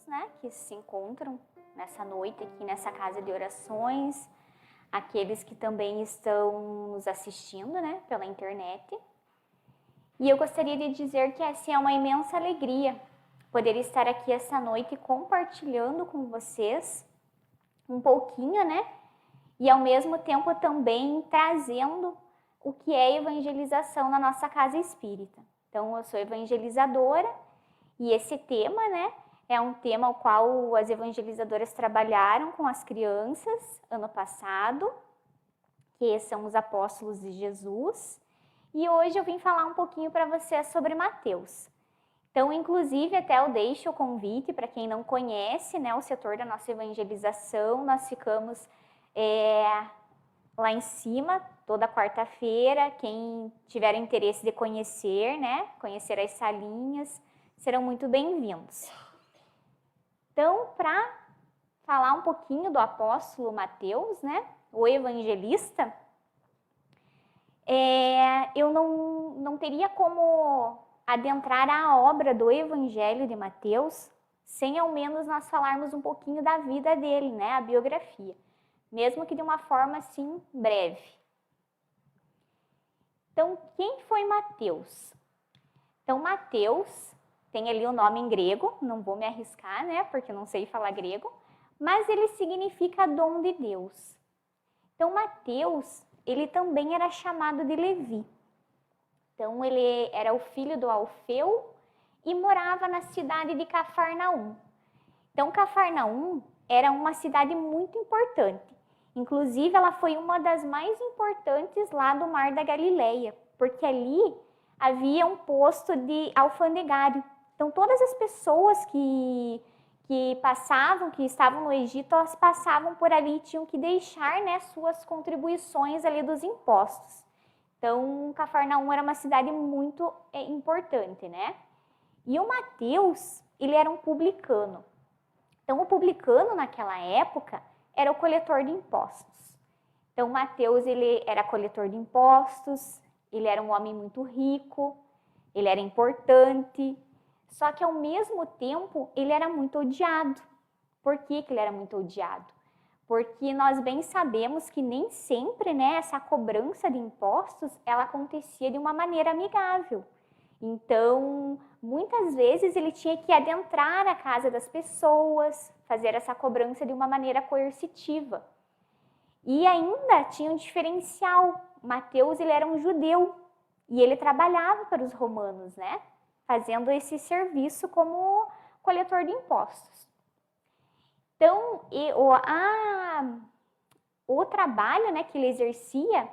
todos, né, que se encontram nessa noite aqui nessa casa de orações, aqueles que também estão nos assistindo, né, pela internet. E eu gostaria de dizer que assim, é uma imensa alegria poder estar aqui essa noite compartilhando com vocês um pouquinho, né, e ao mesmo tempo também trazendo o que é evangelização na nossa casa espírita. Então, eu sou evangelizadora e esse tema, né, é um tema ao qual as evangelizadoras trabalharam com as crianças ano passado, que são os apóstolos de Jesus. E hoje eu vim falar um pouquinho para vocês sobre Mateus. Então, inclusive, até eu deixo o convite para quem não conhece, né, o setor da nossa evangelização. Nós ficamos lá em cima toda quarta-feira. Quem tiver interesse de conhecer, né, conhecer as salinhas, serão muito bem-vindos. Então, para falar um pouquinho do apóstolo Mateus, né, o evangelista, eu não teria como adentrar a obra do Evangelho de Mateus sem ao menos nós falarmos um pouquinho da vida dele, né, a biografia, mesmo que de uma forma assim breve. Então, quem foi Mateus? Então, Mateus tem ali o nome em grego, não vou me arriscar, né, porque não sei falar grego, mas ele significa dom de Deus. Então, Mateus, ele também era chamado de Levi. Então, ele era o filho do Alfeu e morava na cidade de Cafarnaum. Então, Cafarnaum era uma cidade muito importante. Inclusive, ela foi uma das mais importantes lá do Mar da Galileia, porque ali havia um posto de alfandegário. Então, todas as pessoas que passavam, que estavam no Egito, elas passavam por ali e tinham que deixar, né, suas contribuições ali dos impostos. Então, Cafarnaum era uma cidade muito importante, né? E o Mateus, ele era um publicano. Então, o publicano, naquela época, era o coletor de impostos. Então, Mateus, ele era coletor de impostos, ele era um homem muito rico, ele era importante, só que, ao mesmo tempo, ele era muito odiado. Por que ele era muito odiado? Porque nós bem sabemos que nem sempre, né, essa cobrança de impostos, ela acontecia de uma maneira amigável. Então, muitas vezes ele tinha que adentrar a casa das pessoas, fazer essa cobrança de uma maneira coercitiva. E ainda tinha um diferencial. Mateus, ele era um judeu e ele trabalhava para os romanos, né, fazendo esse serviço como coletor de impostos. Então, o trabalho, né, que ele exercia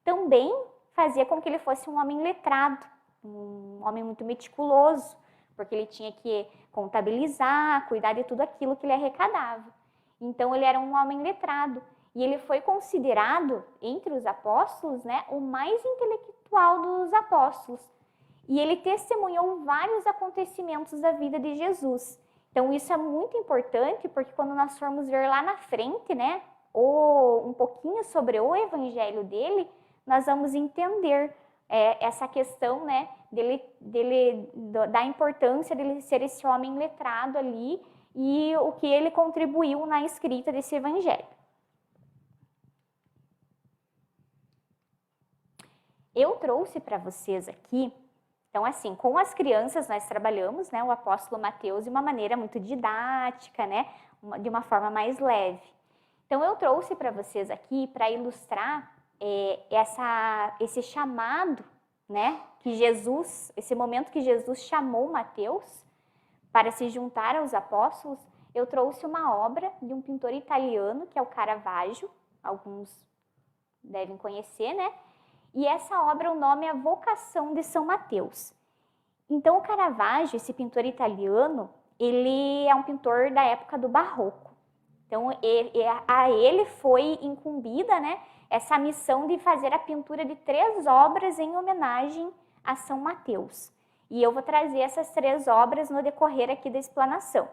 também fazia com que ele fosse um homem letrado, um homem muito meticuloso, porque ele tinha que contabilizar, cuidar de tudo aquilo que ele arrecadava. Então, ele era um homem letrado e ele foi considerado, entre os apóstolos, né, o mais intelectual dos apóstolos. E ele testemunhou vários acontecimentos da vida de Jesus. Então, isso é muito importante, porque quando nós formos ver lá na frente, né, um pouquinho sobre o evangelho dele, nós vamos entender essa questão, né, da importância dele ser esse homem letrado ali e o que ele contribuiu na escrita desse evangelho. Eu trouxe para vocês aqui, então, assim, com as crianças nós trabalhamos, né, o apóstolo Mateus de uma maneira muito didática, né, de uma forma mais leve. Então, eu trouxe para vocês aqui para ilustrar esse chamado, né, que Jesus, esse momento que Jesus chamou Mateus para se juntar aos apóstolos. Eu trouxe uma obra de um pintor italiano, que é o Caravaggio, alguns devem conhecer, né? E essa obra, o nome é A Vocação de São Mateus. Então, o Caravaggio, esse pintor italiano, ele é um pintor da época do Barroco. Então, a ele foi incumbida, né, essa missão de fazer a pintura de 3 obras em homenagem a São Mateus. E eu vou trazer essas 3 obras no decorrer aqui da explanação.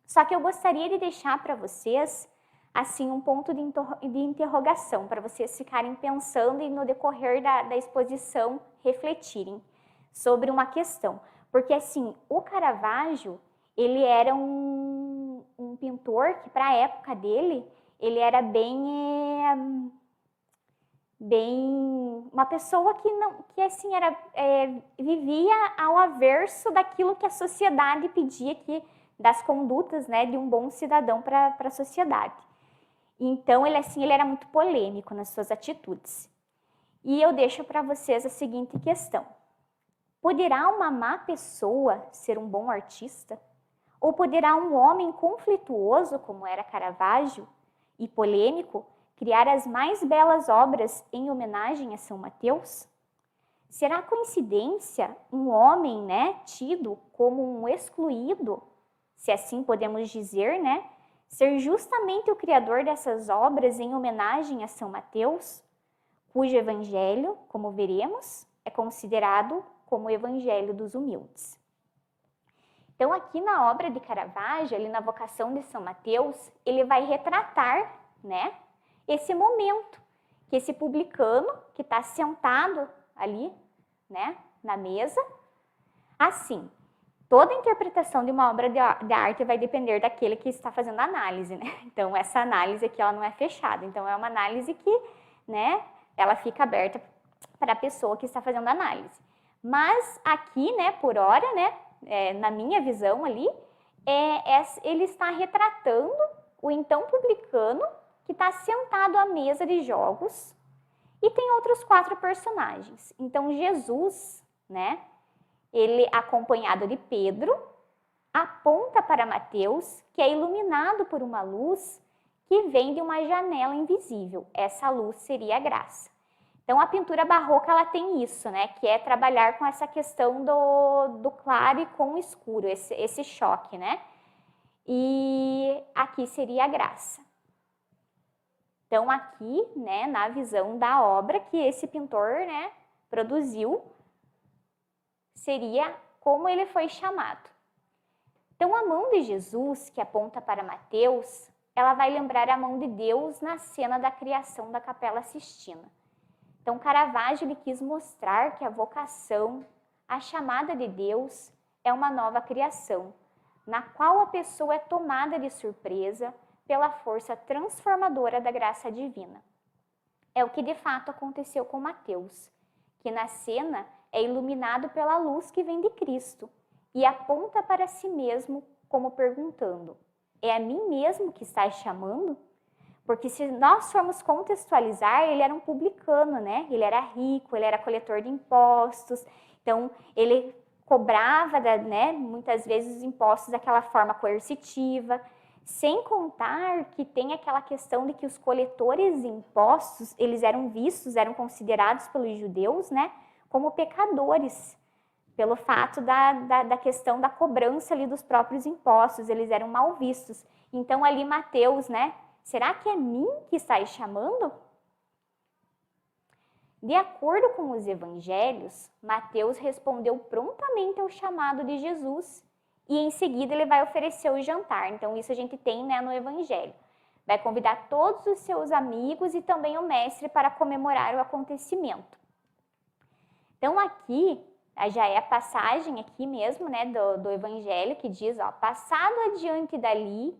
Só que eu gostaria de deixar para vocês assim, um ponto de interrogação, para vocês ficarem pensando e no decorrer da exposição refletirem sobre uma questão. Porque, assim, o Caravaggio, ele era um pintor que, para a época dele, ele era bem uma pessoa que assim vivia ao averso daquilo que a sociedade pedia, das condutas, né, de um bom cidadão para a sociedade. Então ele era muito polêmico nas suas atitudes. E eu deixo para vocês a seguinte questão: poderá uma má pessoa ser um bom artista? Ou poderá um homem conflituoso, como era Caravaggio, e polêmico, criar as mais belas obras em homenagem a São Mateus? Será coincidência um homem, né, tido como um excluído, se assim podemos dizer, né, ser justamente o criador dessas obras em homenagem a São Mateus, cujo evangelho, como veremos, é considerado como o evangelho dos humildes? Então, aqui na obra de Caravaggio, ali na Vocação de São Mateus, ele vai retratar, né, esse momento que esse publicano que está sentado ali, né, na mesa, assim, toda a interpretação de uma obra de arte vai depender daquele que está fazendo a análise, né? Então, essa análise aqui ela não é fechada. Então, é uma análise que, né, ela fica aberta para a pessoa que está fazendo a análise. Mas aqui, né, por hora, né, na minha visão ali, ele está retratando o então publicano que está sentado à mesa de jogos e tem outros 4 personagens. Então, Jesus, né, ele acompanhado de Pedro, aponta para Mateus, que é iluminado por uma luz que vem de uma janela invisível. Essa luz seria a graça. Então, a pintura barroca ela tem isso, né, que é trabalhar com essa questão do claro e com o escuro, esse choque, né? E aqui seria a graça. Então, aqui, né, na visão da obra que esse pintor, né, produziu, seria como ele foi chamado. Então, a mão de Jesus, que aponta para Mateus, ela vai lembrar a mão de Deus na cena da criação da Capela Sistina. Então, Caravaggio ele quis mostrar que a vocação, a chamada de Deus, é uma nova criação, na qual a pessoa é tomada de surpresa pela força transformadora da graça divina. É o que de fato aconteceu com Mateus, que na cena é iluminado pela luz que vem de Cristo e aponta para si mesmo como perguntando: é a mim mesmo que estás chamando? Porque se nós formos contextualizar, ele era um publicano, né? Ele era rico, ele era coletor de impostos, então ele cobrava, né, muitas vezes os impostos daquela forma coercitiva, sem contar que tem aquela questão de que os coletores de impostos, eles eram vistos, eram considerados pelos judeus, né, como pecadores, pelo fato da questão da cobrança ali dos próprios impostos, eles eram mal vistos. Então ali Mateus, né, será que é mim que estáis chamando? De acordo com os evangelhos, Mateus respondeu prontamente ao chamado de Jesus e em seguida ele vai oferecer o jantar. Então isso a gente tem, né, no evangelho. Vai convidar todos os seus amigos e também o mestre para comemorar o acontecimento. Então aqui já é a passagem aqui mesmo, né, do evangelho que diz, ó, passado adiante dali,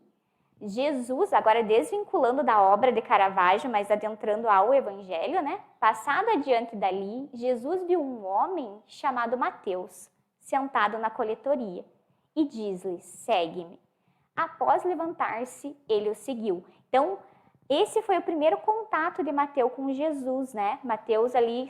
Jesus, agora desvinculando da obra de Caravaggio, mas adentrando ao evangelho, né? Passado adiante dali, Jesus viu um homem chamado Mateus, sentado na coletoria, e diz-lhe: segue-me. Após levantar-se, ele o seguiu. Então, esse foi o primeiro contato de Mateus com Jesus, né? Mateus ali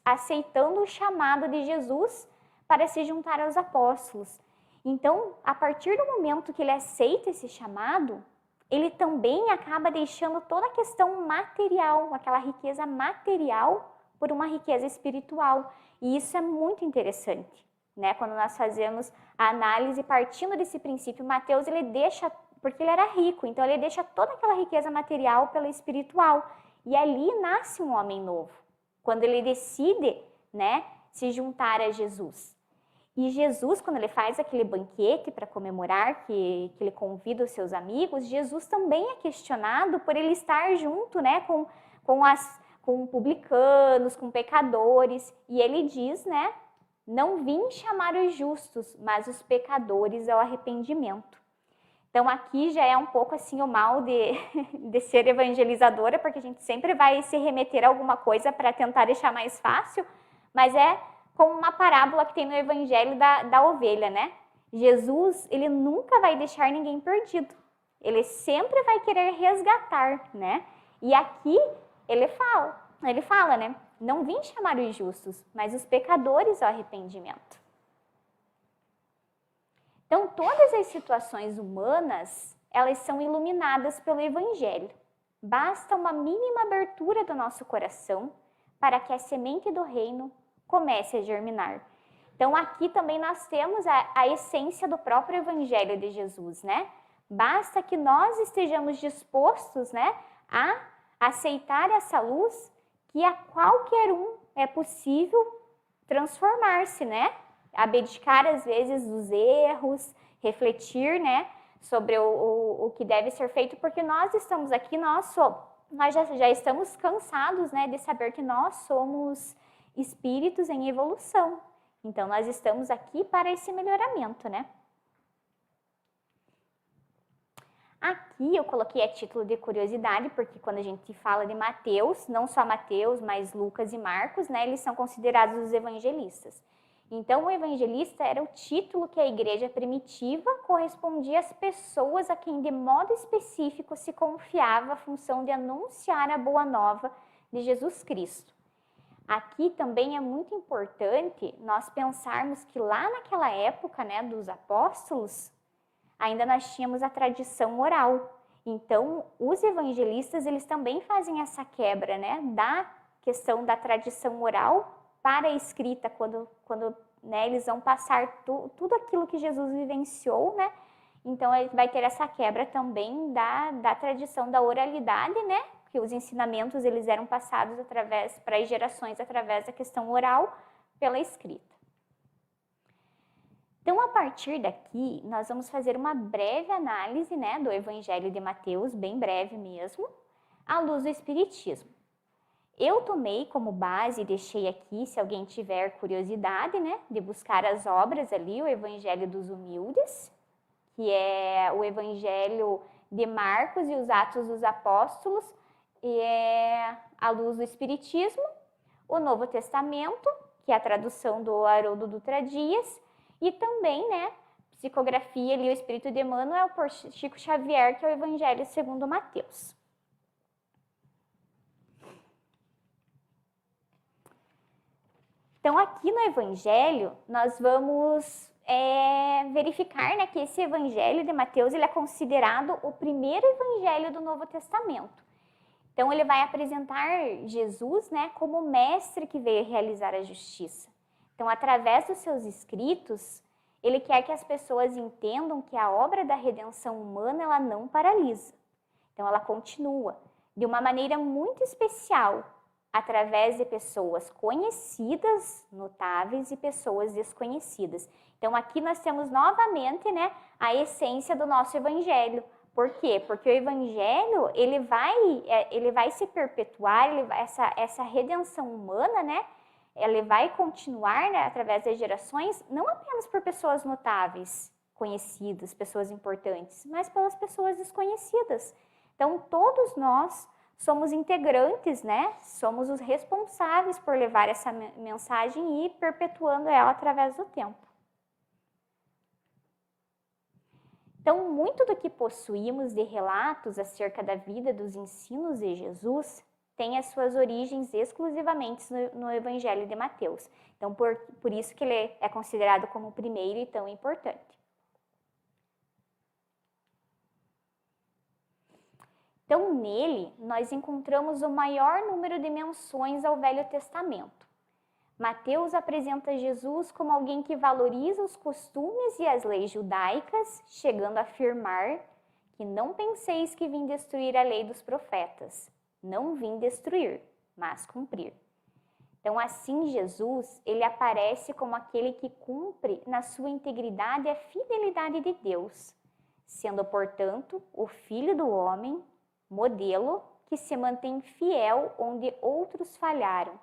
aceitando o chamado de Jesus para se juntar aos apóstolos. Então, a partir do momento que ele aceita esse chamado, ele também acaba deixando toda a questão material, aquela riqueza material, por uma riqueza espiritual. E isso é muito interessante, né? Quando nós fazemos a análise partindo desse princípio, Mateus ele deixa, porque ele era rico, então ele deixa toda aquela riqueza material pela espiritual. E ali nasce um homem novo, quando ele decide, né, se juntar a Jesus. E Jesus, quando ele faz aquele banquete para comemorar, que ele convida os seus amigos, Jesus também é questionado por ele estar junto, né, com publicanos, com pecadores. E ele diz, né, Não vim chamar os justos, mas os pecadores ao arrependimento. Então, aqui já é um pouco assim o mal de ser evangelizadora, porque a gente sempre vai se remeter a alguma coisa para tentar deixar mais fácil, mas é como uma parábola que tem no evangelho da ovelha, né? Jesus, ele nunca vai deixar ninguém perdido. Ele sempre vai querer resgatar, né? E aqui ele fala, né? Não vim chamar os justos, mas os pecadores ao arrependimento. Então, todas as situações humanas, elas são iluminadas pelo Evangelho. Basta uma mínima abertura do nosso coração para que a semente do reino comece a germinar. Então, aqui também nós temos a essência do próprio Evangelho de Jesus, né? Basta que nós estejamos dispostos, né, a aceitar essa luz, que a qualquer um é possível transformar-se, né? Abdicar, às vezes, dos erros, refletir, né, sobre o que deve ser feito, porque nós estamos aqui, nós já estamos cansados, né, de saber que nós somos espíritos em evolução. Então, nós estamos aqui para esse melhoramento, né? Aqui eu coloquei a título de curiosidade, porque quando a gente fala de Mateus, não só Mateus, mas Lucas e Marcos, né, eles são considerados os evangelistas. Então, o evangelista era o título que a igreja primitiva correspondia às pessoas a quem de modo específico se confiava a função de anunciar a boa nova de Jesus Cristo. Aqui também é muito importante nós pensarmos que lá naquela época, né, dos apóstolos, ainda nós tínhamos a tradição oral. Então, os evangelistas, eles também fazem essa quebra, né, da questão da tradição oral para a escrita, quando né, eles vão passar tudo aquilo que Jesus vivenciou, né? Então, vai ter essa quebra também da tradição da oralidade, né? Que os ensinamentos, eles eram passados para as gerações através da questão oral pela escrita. Então, a partir daqui, nós vamos fazer uma breve análise, né, do Evangelho de Mateus, bem breve mesmo, à luz do Espiritismo. Eu tomei como base e deixei aqui, se alguém tiver curiosidade, né, de buscar as obras ali, o Evangelho dos Humildes, que é o Evangelho de Marcos e os Atos dos Apóstolos, e é à luz do Espiritismo, o Novo Testamento, que é a tradução do Haroldo Dutra Dias, e também, né, psicografia ali, o Espírito de Emmanuel por Chico Xavier, que é o Evangelho segundo Mateus. Então, aqui no Evangelho, nós vamos verificar, né, que esse Evangelho de Mateus, ele é considerado o primeiro Evangelho do Novo Testamento. Então, ele vai apresentar Jesus, né, como o mestre que veio realizar a justiça. Então, através dos seus escritos, ele quer que as pessoas entendam que a obra da redenção humana, ela não paralisa. Então, ela continua de uma maneira muito especial, através de pessoas conhecidas, notáveis, e pessoas desconhecidas. Então, aqui nós temos novamente, né, a essência do nosso Evangelho. Por quê? Porque o Evangelho, ele vai se perpetuar, essa redenção humana, né, ele vai continuar, né, através das gerações, não apenas por pessoas notáveis, conhecidas, pessoas importantes, mas pelas pessoas desconhecidas. Então, todos nós somos integrantes, né? Somos os responsáveis por levar essa mensagem e ir perpetuando ela através do tempo. Então, muito do que possuímos de relatos acerca da vida, dos ensinos de Jesus, tem as suas origens exclusivamente no Evangelho de Mateus. Então, por isso que ele é considerado como o primeiro e tão importante. Então, nele, nós encontramos o maior número de menções ao Velho Testamento. Mateus apresenta Jesus como alguém que valoriza os costumes e as leis judaicas, chegando a afirmar que não penseis que vim destruir a lei dos profetas. Não vim destruir, mas cumprir. Então, assim, Jesus, ele aparece como aquele que cumpre na sua integridade a fidelidade de Deus, sendo, portanto, o Filho do Homem, modelo que se mantém fiel onde outros falharam,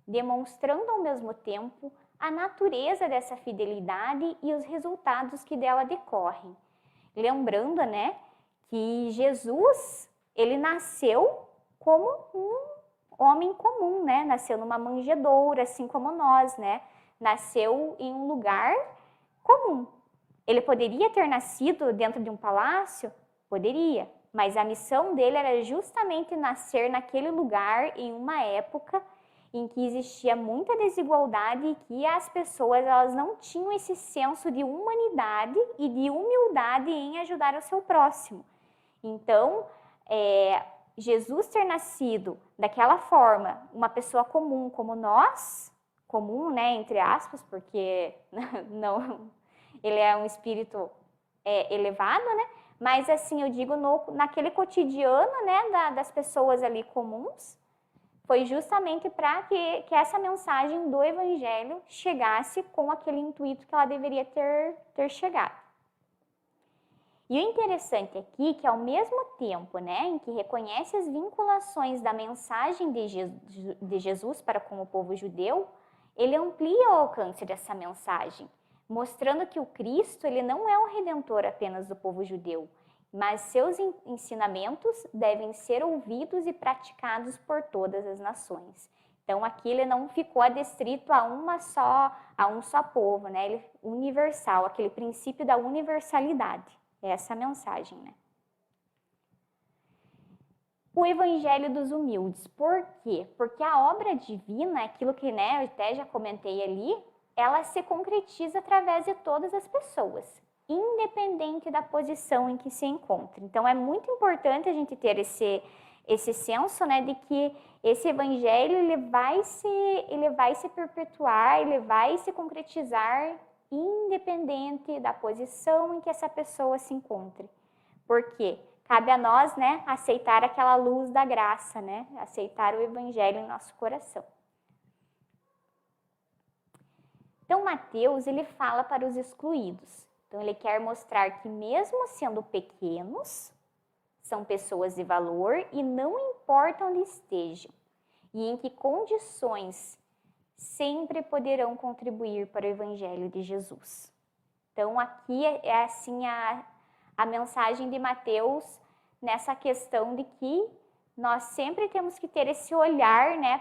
demonstrando ao mesmo tempo a natureza dessa fidelidade e os resultados que dela decorrem. Lembrando, né, que Jesus, ele nasceu como um homem comum, né? Nasceu numa manjedoura, assim como nós, né? Nasceu em um lugar comum. Ele poderia ter nascido dentro de um palácio? Poderia, mas a missão dele era justamente nascer naquele lugar em uma época em que existia muita desigualdade e que as pessoas elas não tinham esse senso de humanidade e de humildade em ajudar o seu próximo. Então, Jesus ter nascido daquela forma, uma pessoa comum como nós, comum, né, entre aspas, porque não, ele é um espírito elevado, né? Mas assim, eu digo naquele cotidiano, né, das pessoas ali comuns, foi justamente para que essa mensagem do Evangelho chegasse com aquele intuito que ela deveria ter chegado. E o interessante aqui é que ao mesmo tempo, né, em que reconhece as vinculações da mensagem de Jesus para com o povo judeu, ele amplia o alcance dessa mensagem, mostrando que o Cristo ele não é um redentor apenas do povo judeu, mas seus ensinamentos devem ser ouvidos e praticados por todas as nações. Então aqui ele não ficou adstrito a um só povo, né? Ele universal, aquele princípio da universalidade. É essa a mensagem, né? O Evangelho dos Humildes. Por quê? Porque a obra divina, aquilo que, né, eu até já comentei ali, ela se concretiza através de todas as pessoas, independente da posição em que se encontra. Então, é muito importante a gente ter esse senso, né, de que esse Evangelho ele vai se perpetuar, ele vai se concretizar independente da posição em que essa pessoa se encontre. Por quê? Cabe a nós, né, aceitar aquela luz da graça, né, aceitar o Evangelho em nosso coração. Então, Mateus, ele fala para os excluídos. Então, ele quer mostrar que mesmo sendo pequenos, são pessoas de valor e não importa onde estejam e em que condições sempre poderão contribuir para o Evangelho de Jesus. Então, aqui é assim a mensagem de Mateus nessa questão de que nós sempre temos que ter esse olhar, né,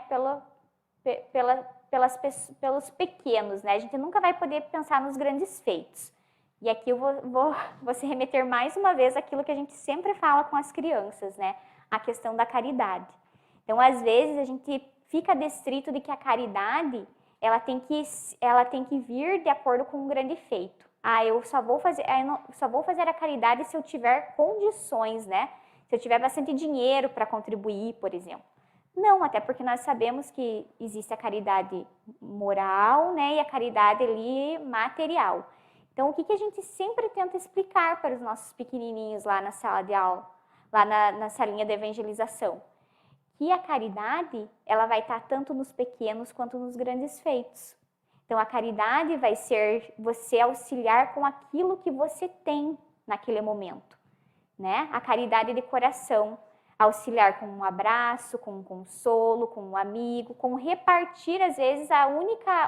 pelos pequenos, né? A gente nunca vai poder pensar nos grandes feitos. E aqui eu vou se remeter mais uma vez àquilo que a gente sempre fala com as crianças, né? A questão da caridade. Então, às vezes, a gente fica destrito de que a caridade, ela tem que vir de acordo com um grande feito. Eu só vou fazer a caridade se eu tiver condições, né? Se eu tiver bastante dinheiro para contribuir, por exemplo. Não, até porque nós sabemos que existe a caridade moral, né? E a caridade ali material. Então, o que a gente sempre tenta explicar para os nossos pequenininhos lá na sala de aula, lá na salinha de evangelização? Que a caridade, ela vai estar tanto nos pequenos quanto nos grandes feitos. Então, a caridade vai ser você auxiliar com aquilo que você tem naquele momento, né? A caridade de coração, auxiliar com um abraço, com um consolo, com um amigo, com repartir, às vezes,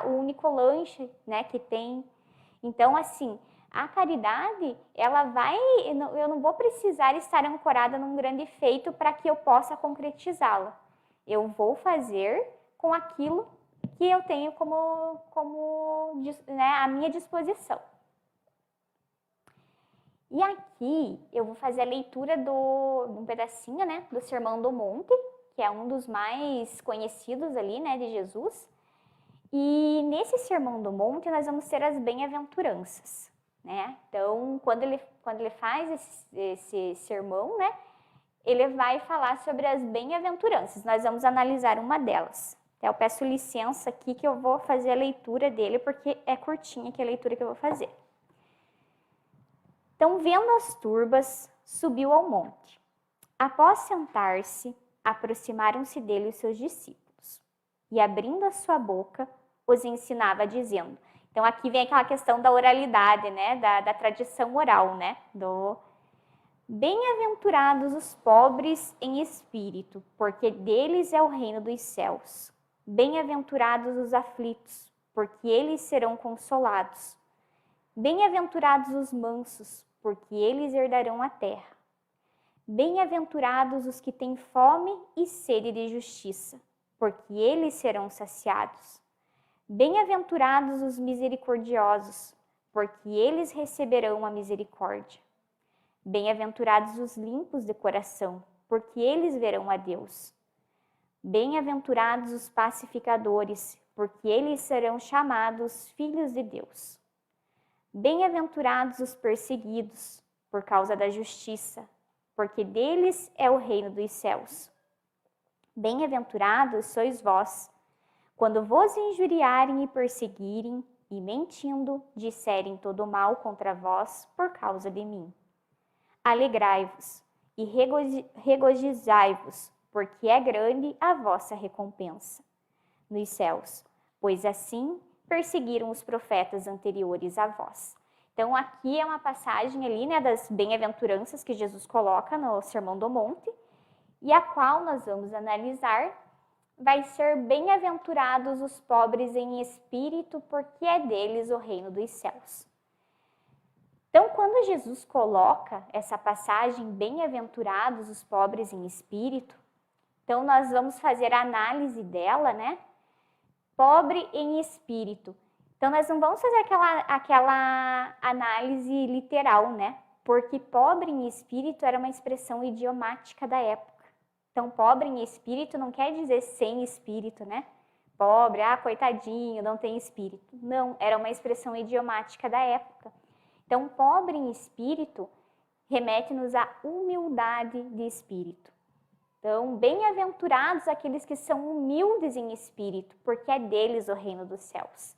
o único lanche, né, que tem. Então, assim, a caridade, eu não vou precisar estar ancorada num grande feito para que eu possa concretizá-la. Eu vou fazer com aquilo que eu tenho né, à minha disposição. E aqui eu vou fazer a leitura de um pedacinho, né, do Sermão do Monte, que é um dos mais conhecidos ali, né, de Jesus. E nesse Sermão do Monte nós vamos ter as bem-aventuranças, né? Então, quando ele faz esse sermão, né, ele vai falar sobre as bem-aventuranças. Nós vamos analisar uma delas. Eu peço licença aqui que eu vou fazer a leitura dele, porque é curtinha aqui a leitura que eu vou fazer. Então, vendo as turbas, subiu ao monte. Após sentar-se, aproximaram-se dele os seus discípulos. E abrindo a sua boca, os ensinava dizendo. Então, aqui vem aquela questão da oralidade, né? Da tradição oral, né? Bem-aventurados os pobres em espírito, porque deles é o reino dos céus. Bem-aventurados os aflitos, porque eles serão consolados. Bem-aventurados os mansos, porque eles herdarão a terra. Bem-aventurados os que têm fome e sede de justiça, porque eles serão saciados. Bem-aventurados os misericordiosos, porque eles receberão a misericórdia. Bem-aventurados os limpos de coração, porque eles verão a Deus. Bem-aventurados os pacificadores, porque eles serão chamados filhos de Deus. Bem-aventurados os perseguidos, por causa da justiça, porque deles é o reino dos céus. Bem-aventurados sois vós, quando vos injuriarem e perseguirem, e mentindo, disserem todo mal contra vós por causa de mim. Alegrai-vos e regozijai-vos, porque é grande a vossa recompensa nos céus, pois assim perseguiram os profetas anteriores a vós. Então, aqui é uma passagem ali, né, das bem-aventuranças que Jesus coloca no Sermão do Monte, e a qual nós vamos analisar. Vai ser bem-aventurados os pobres em espírito, porque é deles o reino dos céus. Então, quando Jesus coloca essa passagem, bem-aventurados os pobres em espírito, então nós vamos fazer a análise dela, né? Pobre em espírito. Então, nós não vamos fazer aquela análise literal, né? Porque pobre em espírito era uma expressão idiomática da época. Então, pobre em espírito não quer dizer sem espírito, né? Pobre, coitadinho, não tem espírito. Não, era uma expressão idiomática da época. Então, pobre em espírito remete-nos à humildade de espírito. Então, bem-aventurados aqueles que são humildes em espírito, porque é deles o reino dos céus.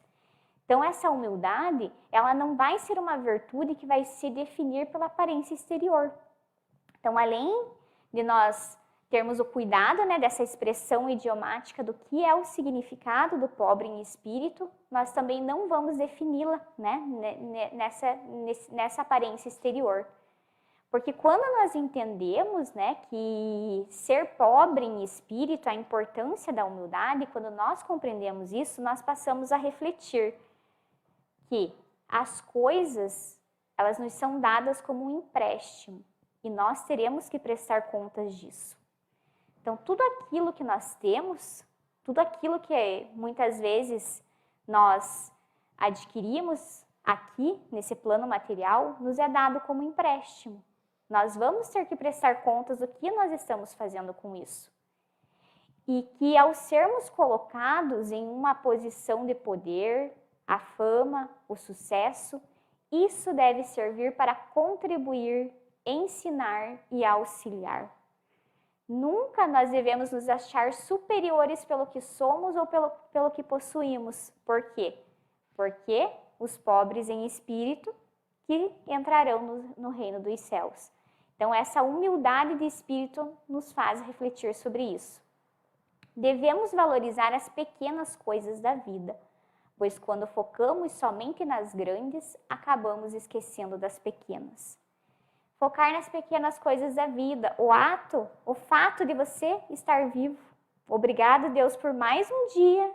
Então, essa humildade, ela não vai ser uma virtude que vai se definir pela aparência exterior. Então, além de nós termos o cuidado, né, dessa expressão idiomática do que é o significado do pobre em espírito, nós também não vamos defini-la, né, nessa aparência exterior. Porque quando nós entendemos, né, que ser pobre em espírito, a importância da humildade, quando nós compreendemos isso, nós passamos a refletir que as coisas, elas nos são dadas como um empréstimo e nós teremos que prestar contas disso. Então, tudo aquilo que nós temos, tudo aquilo que muitas vezes nós adquirimos aqui, nesse plano material, nos é dado como empréstimo. Nós vamos ter que prestar contas do que nós estamos fazendo com isso. E que ao sermos colocados em uma posição de poder, a fama, o sucesso, isso deve servir para contribuir, ensinar e auxiliar. Nunca nós devemos nos achar superiores pelo que somos ou pelo que possuímos. Por quê? Porque os pobres em espírito que entrarão no reino dos céus. Então, essa humildade de espírito nos faz refletir sobre isso. Devemos valorizar as pequenas coisas da vida, pois quando focamos somente nas grandes, acabamos esquecendo das pequenas. Focar nas pequenas coisas da vida, o fato de você estar vivo. Obrigado, Deus, por mais um dia,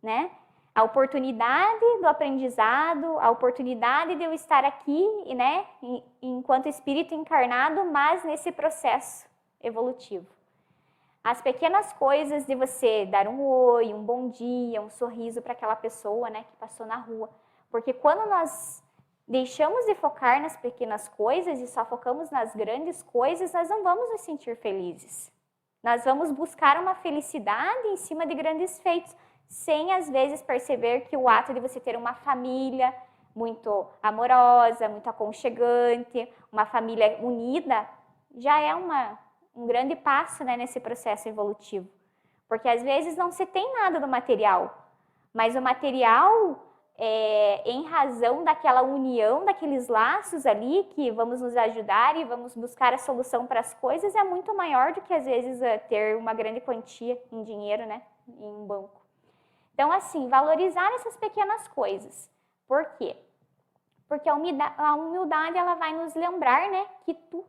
né? A oportunidade do aprendizado, a oportunidade de eu estar aqui, né, enquanto espírito encarnado, mas nesse processo evolutivo. As pequenas coisas de você dar um oi, um bom dia, um sorriso para aquela pessoa, né, que passou na rua. Porque quando nós deixamos de focar nas pequenas coisas e só focamos nas grandes coisas, nós não vamos nos sentir felizes. Nós vamos buscar uma felicidade em cima de grandes feitos, sem às vezes perceber que o ato de você ter uma família muito amorosa, muito aconchegante, uma família unida, já é um grande passo, né, nesse processo evolutivo. Porque às vezes não se tem nada do material, mas o material, em razão daquela união, daqueles laços ali que vamos nos ajudar e vamos buscar a solução para as coisas, é muito maior do que às vezes ter uma grande quantia em dinheiro, né, em um banco. Então, assim, valorizar essas pequenas coisas. Por quê? Porque a humildade ela vai nos lembrar, né, que tudo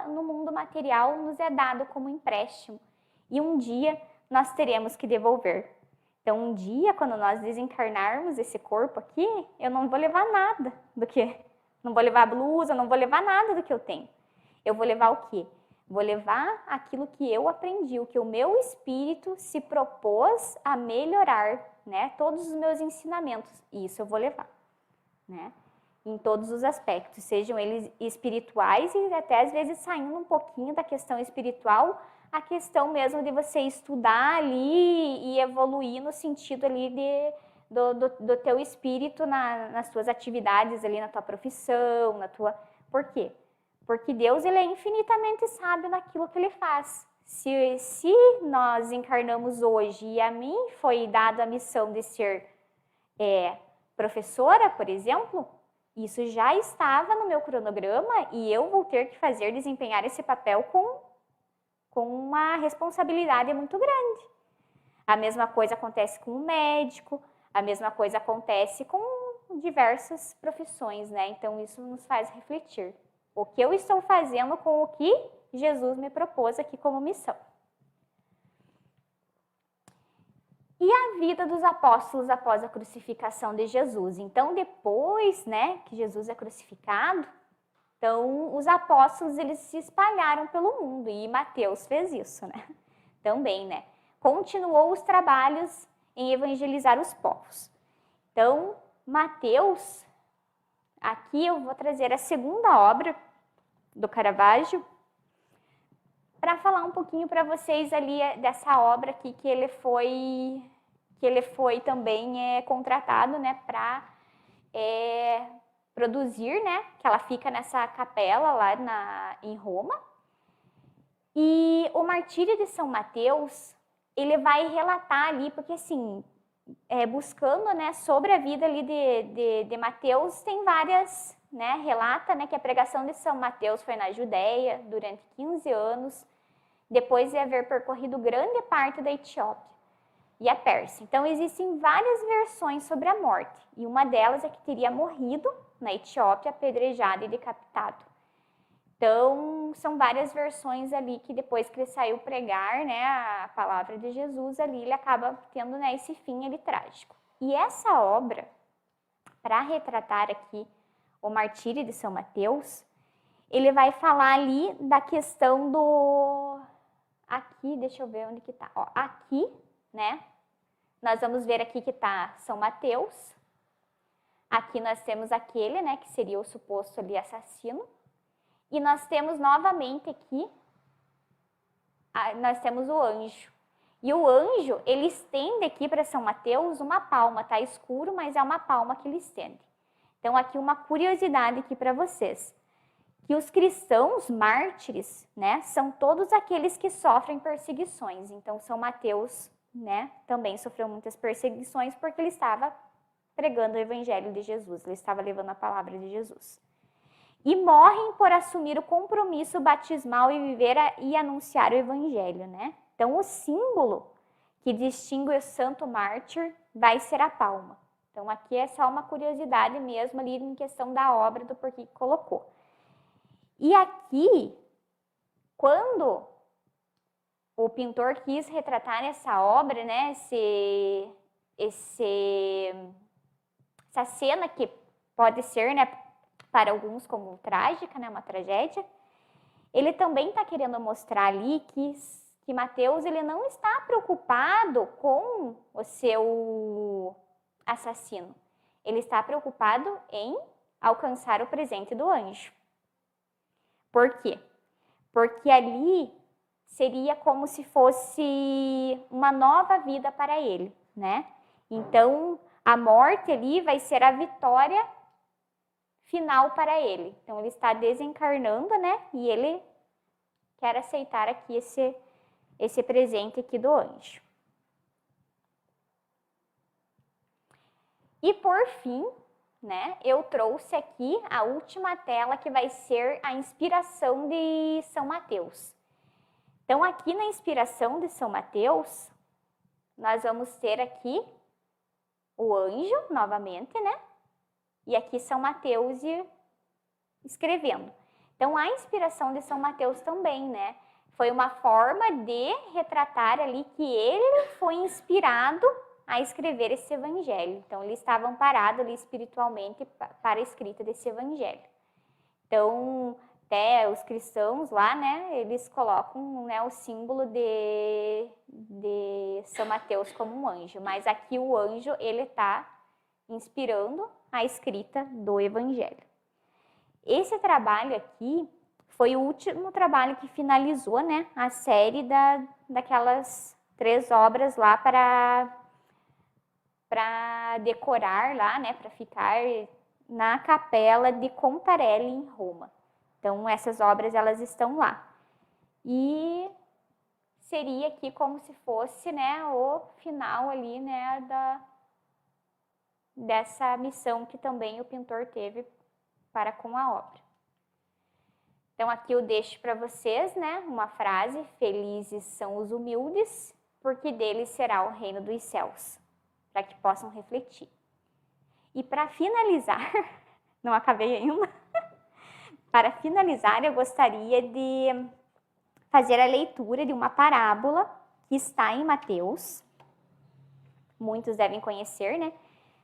no mundo material nos é dado como empréstimo. E um dia nós teremos que devolver. Então, um dia, quando nós desencarnarmos esse corpo aqui, eu não vou levar nada do que... Não vou levar blusa, não vou levar nada do que eu tenho. Eu vou levar o quê? Vou levar aquilo que eu aprendi, o que o meu espírito se propôs a melhorar, né? Todos os meus ensinamentos, isso eu vou levar, né? Em todos os aspectos, sejam eles espirituais e até às vezes saindo um pouquinho da questão espiritual, a questão mesmo de você estudar ali e evoluir no sentido ali do teu espírito nas tuas atividades ali, na tua profissão, na tua... Por quê? Porque Deus, ele é infinitamente sábio naquilo que ele faz. Se nós encarnamos hoje e a mim foi dada a missão de ser professora, por exemplo, isso já estava no meu cronograma e eu vou ter que desempenhar esse papel com uma responsabilidade muito grande. A mesma coisa acontece com o médico, a mesma coisa acontece com diversas profissões, né? Então, isso nos faz refletir. O que eu estou fazendo com o que Jesus me propôs aqui como missão. E a vida dos apóstolos após a crucificação de Jesus. Então, depois, né, que Jesus é crucificado, então os apóstolos eles se espalharam pelo mundo e Mateus fez isso, né? Também, né? Continuou os trabalhos em evangelizar os povos. Então, Mateus, aqui eu vou trazer a segunda obra do Caravaggio para falar um pouquinho para vocês ali dessa obra aqui que ele foi também contratado, né, para produzir, né, que ela fica nessa capela lá em Roma. E o Martírio de São Mateus, ele vai relatar ali, porque assim, buscando, né, sobre a vida ali de Mateus, tem várias, né, relata, né, que a pregação de São Mateus foi na Judéia durante 15 anos, depois de haver percorrido grande parte da Etiópia e a Pérsia. Então, existem várias versões sobre a morte, e uma delas é que teria morrido na Etiópia, apedrejado e decapitado. Então, são várias versões ali que depois que ele saiu pregar, né, a palavra de Jesus ali, ele acaba tendo, né, esse fim ali trágico. E essa obra, para retratar aqui o martírio de São Mateus, ele vai falar ali da questão do... Aqui, deixa eu ver onde que tá. Ó, aqui, né, nós vamos ver aqui que tá São Mateus. Aqui nós temos aquele, né, que seria o suposto ali assassino. E nós temos novamente aqui, nós temos o anjo. E o anjo, ele estende aqui para São Mateus uma palma, tá escuro, mas é uma palma que ele estende. Então, aqui uma curiosidade aqui para vocês, que os cristãos mártires, né, são todos aqueles que sofrem perseguições. Então, São Mateus, né, também sofreu muitas perseguições porque ele estava pregando o evangelho de Jesus, ele estava levando a palavra de Jesus. E morrem por assumir o compromisso batismal e viver e anunciar o evangelho, né? Então, o símbolo que distingue o santo mártir vai ser a palma. Então, aqui é só uma curiosidade mesmo ali em questão da obra, do porquê que colocou. E aqui, quando o pintor quis retratar essa obra, né? Essa cena que pode ser, né, para alguns como trágica, né, uma tragédia, ele também está querendo mostrar ali que Mateus ele não está preocupado com o seu assassino. Ele está preocupado em alcançar o presente do anjo. Por quê? Porque ali seria como se fosse uma nova vida para ele, né? Então, a morte ali vai ser a vitória final para ele. Então, ele está desencarnando, né? E ele quer aceitar aqui esse presente aqui do anjo. E por fim, né? Eu trouxe aqui a última tela que vai ser a inspiração de São Mateus. Então, aqui na inspiração de São Mateus, nós vamos ter aqui o anjo, novamente, né? E aqui São Mateus escrevendo. Então, a inspiração de São Mateus também, né? Foi uma forma de retratar ali que ele foi inspirado a escrever esse evangelho. Então, eles estavam parados ali espiritualmente para a escrita desse evangelho. Então, até os cristãos lá, né, eles colocam, né, o símbolo de São Mateus como um anjo. Mas aqui o anjo, ele está inspirando a escrita do evangelho. Esse trabalho aqui foi o último trabalho que finalizou, né, a série daquelas 3 obras lá para decorar lá, né, para ficar na capela de Contarelli, em Roma. Então, essas obras, elas estão lá. E seria aqui como se fosse, né, o final ali, né, dessa missão que também o pintor teve para com a obra. Então, aqui eu deixo para vocês, né, uma frase: felizes são os humildes, porque deles será o reino dos céus, para que possam refletir. E para finalizar, não acabei ainda, para finalizar, eu gostaria de fazer a leitura de uma parábola que está em Mateus. Muitos devem conhecer, né?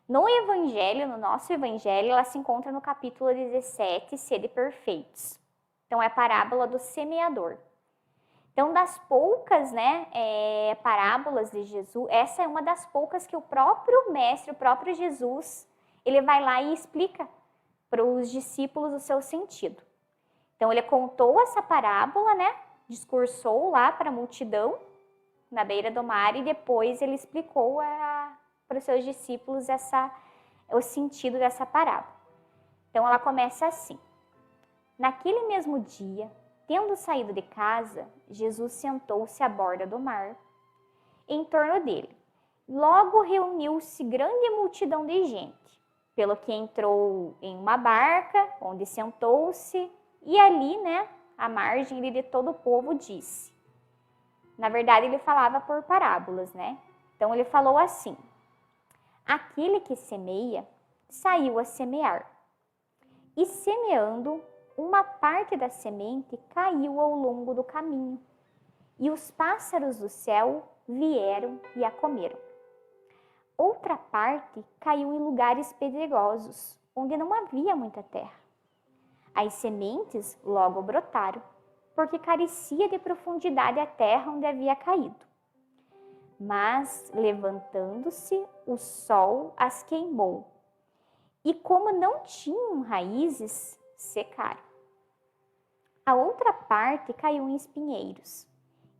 No Evangelho, no nosso Evangelho, ela se encontra no capítulo 17, Sede Perfeitos. Então, é a parábola do semeador. Então, das poucas, né, parábolas de Jesus, essa é uma das poucas que o próprio mestre, o próprio Jesus, ele vai lá e explica para os discípulos o seu sentido. Então, ele contou essa parábola, né, discursou lá para a multidão, na beira do mar, e depois ele explicou para os seus discípulos o sentido dessa parábola. Então, ela começa assim: naquele mesmo dia, tendo saído de casa, Jesus sentou-se à borda do mar. Em torno dele, logo reuniu-se grande multidão de gente, pelo que entrou em uma barca, onde sentou-se, e ali, né, à margem de todo o povo, disse. Na verdade, ele falava por parábolas, né? Então, ele falou assim: aquele que semeia, saiu a semear. E semeando, uma parte da semente caiu ao longo do caminho, e os pássaros do céu vieram e a comeram. Outra parte caiu em lugares pedregosos, onde não havia muita terra. As sementes logo brotaram, porque carecia de profundidade a terra onde havia caído. Mas, levantando-se, o sol as queimou, e como não tinham raízes, secaram. A outra parte caiu em espinheiros,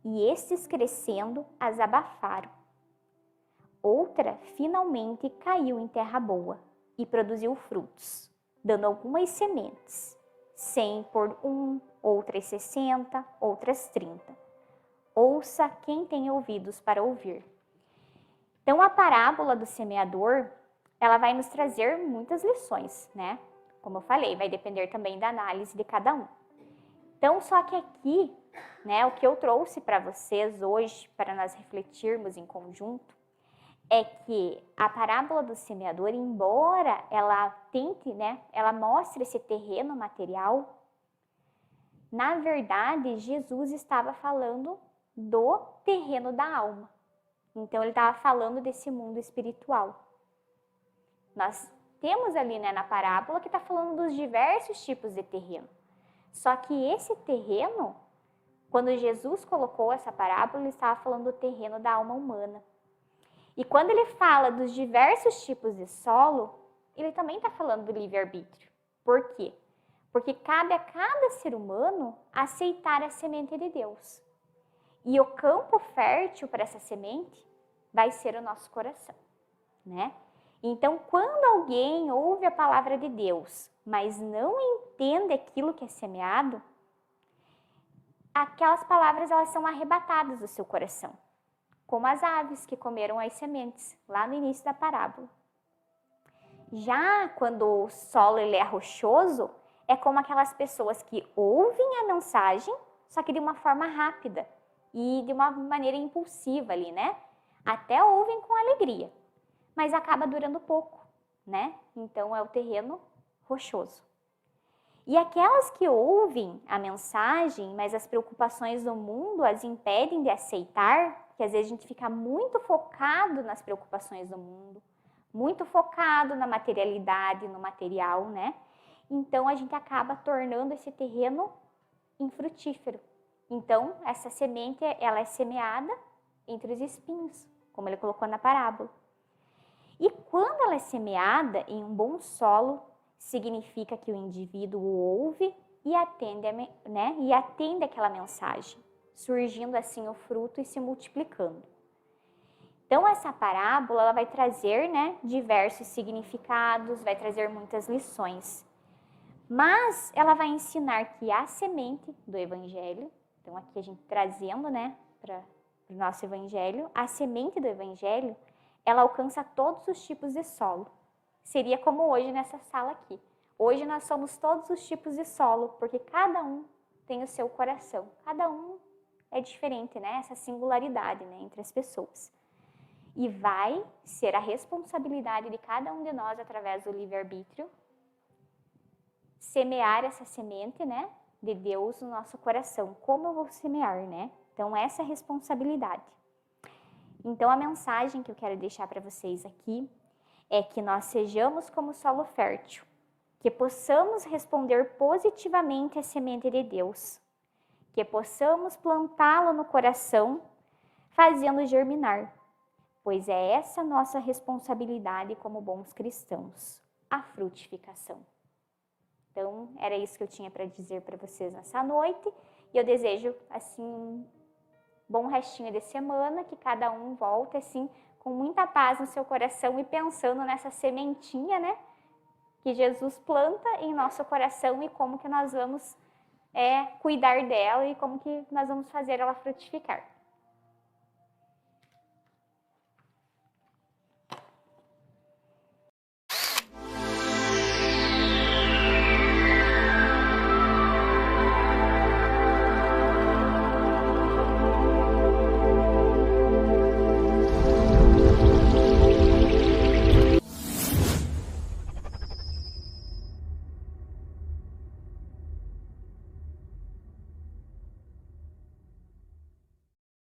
e estes, crescendo, as abafaram. Outra, finalmente, caiu em terra boa e produziu frutos, dando algumas sementes, 100 por 1, outras 60, outras 30. Ouça quem tem ouvidos para ouvir. Então, a parábola do semeador, ela vai nos trazer muitas lições, né? Como eu falei, vai depender também da análise de cada um. Então, só que aqui, né, o que eu trouxe para vocês hoje, para nós refletirmos em conjunto, é que a parábola do semeador, embora ela tente, né, ela mostre esse terreno material, na verdade, Jesus estava falando do terreno da alma. Então, ele estava falando desse mundo espiritual. Nós temos ali, né, na parábola que está falando dos diversos tipos de terreno. Só que esse terreno, quando Jesus colocou essa parábola, ele estava falando do terreno da alma humana. E quando ele fala dos diversos tipos de solo, ele também está falando do livre-arbítrio. Por quê? Porque cabe a cada ser humano aceitar a semente de Deus. E o campo fértil para essa semente vai ser o nosso coração, né? Então, quando alguém ouve a palavra de Deus, mas não entende aquilo que é semeado, aquelas palavras, elas são arrebatadas do seu coração, como as aves que comeram as sementes, lá no início da parábola. Já quando o solo ele é rochoso, é como aquelas pessoas que ouvem a mensagem, só que de uma forma rápida e de uma maneira impulsiva ali, né? Até ouvem com alegria, mas acaba durando pouco, né? Então, é o terreno rochoso. E aquelas que ouvem a mensagem, mas as preocupações do mundo as impedem de aceitar, Porque às vezes a gente fica muito focado nas preocupações do mundo, muito focado na materialidade, no material, né? Então a gente acaba tornando esse terreno infrutífero. Então essa semente, ela é semeada entre os espinhos, como ele colocou na parábola. E quando ela é semeada em um bom solo, significa que o indivíduo ouve e atende, né? E atende aquela mensagem, surgindo assim o fruto e se multiplicando. Então essa parábola, ela vai trazer, né, diversos significados, vai trazer muitas lições. Mas ela vai ensinar que a semente do evangelho, então aqui a gente trazendo, né, para o nosso evangelho, a semente do evangelho, ela alcança todos os tipos de solo. Seria como hoje nessa sala aqui. Hoje nós somos todos os tipos de solo, porque cada um tem o seu coração. Cada um é diferente, né? Essa singularidade, né, entre as pessoas. E vai ser a responsabilidade de cada um de nós, através do livre-arbítrio, semear essa semente, né, de Deus no nosso coração. Como eu vou semear, né? Então, essa é a responsabilidade. Então, a mensagem que eu quero deixar para vocês aqui é que nós sejamos como solo fértil, que possamos responder positivamente à semente de Deus, que possamos plantá-la no coração, fazendo germinar, pois é essa nossa responsabilidade como bons cristãos, a frutificação. Então, era isso que eu tinha para dizer para vocês nessa noite, e eu desejo, assim, um bom restinho de semana, que cada um volte, assim, com muita paz no seu coração e pensando nessa sementinha, né, que Jesus planta em nosso coração e como que nós vamos cuidar dela e como que nós vamos fazer ela frutificar.